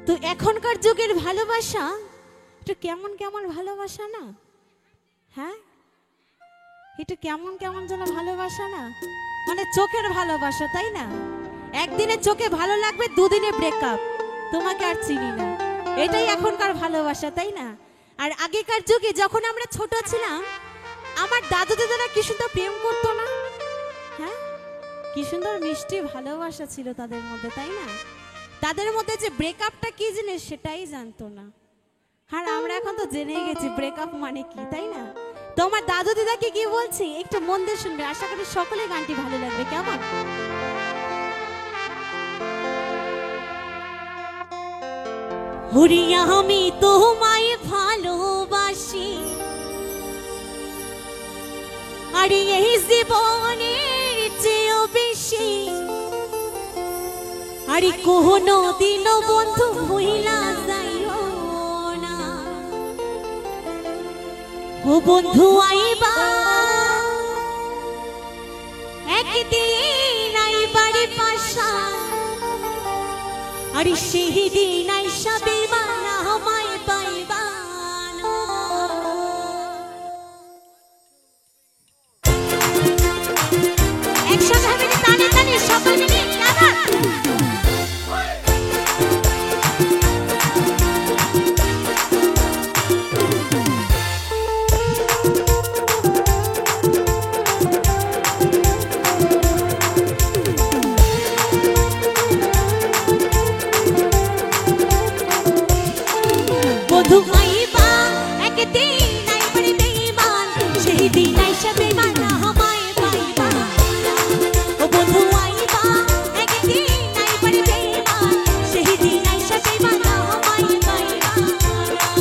তো এখনকার যুগের ভালোবাসা একটু কেমন কেমন ভালোবাসা না? হ্যাঁ, একটু কেমন কেমন যেন ভালোবাসা না, মানে চোখের ভালোবাসা, তাই না? একদিনে চোখে ভালো লাগবে, দুদিনে ব্রেকআপ, তোমাকে আর চিনি না, এটাই এখনকার ভালোবাসা, তাই না? আর আগেকার যুগে যখন আমরা ছোট ছিলাম, আমার দাদু দিদারা কি সুন্দর প্রেম করতো না? হ্যাঁ, কি সুন্দর মিষ্টি ভালোবাসা ছিল তাদের মধ্যে, তাই না? তাদের মধ্যে যে ব্রেকআপটা কি জিনিস সেটাই জানতো না। আর আমরা এখন তো জেনে গেছি ব্রেকআপ মানে কি, তাই না? তো আমার দাদু দিদাকে কি বলছি একটু মন দিয়ে শুনবে, আশা করি সকলে গানটি ভালো লাগবে। কেমন? হরিয়া আমি তোমায় ভালোবাসি, আর এই জীবনের চেয়েও বেশি, আর কোনো দিনও বন্ধু হইলা যাইও না। ও বন্ধু আইবা একদিন, আইবারে পাশা, আর সেই দিন আইসা বেমানা আমায় পাইবা না। একসাথে হবে না, টানে টানে সকল মিলে আবার বন্ধু আইবা একদিন, আইবারে বেঈমান, সেই দিন আইসা বেমানা আমায় পাইবা না। ও বন্ধু আইবা একদিন, আইবারে বেঈমান, সেই দিন আইসা বেমানা আমায় পাইবা না।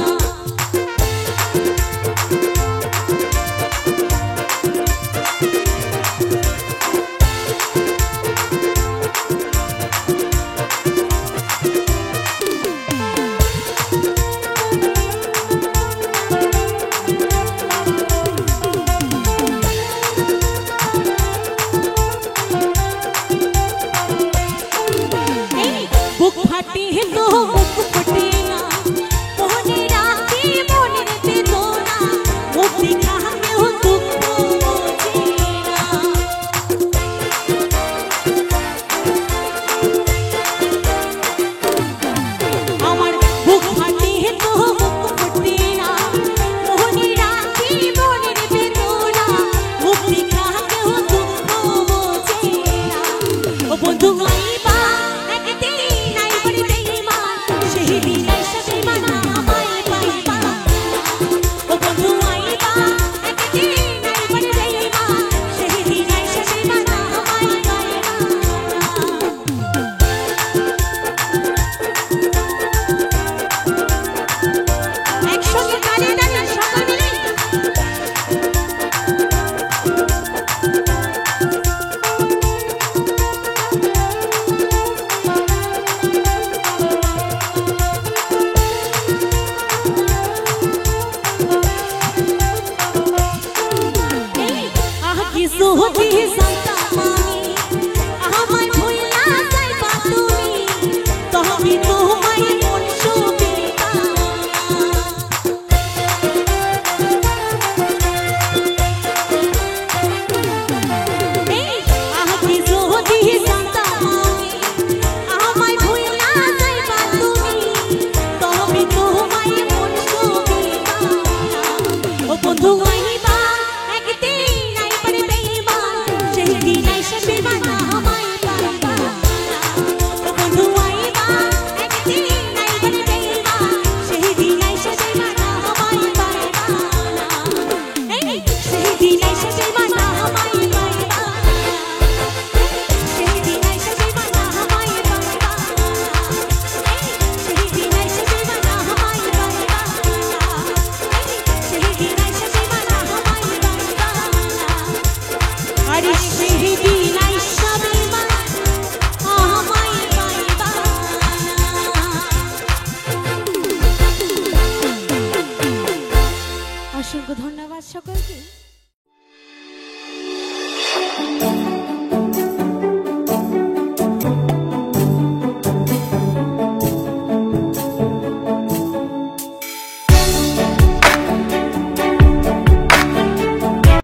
বুক ফাটিয়ে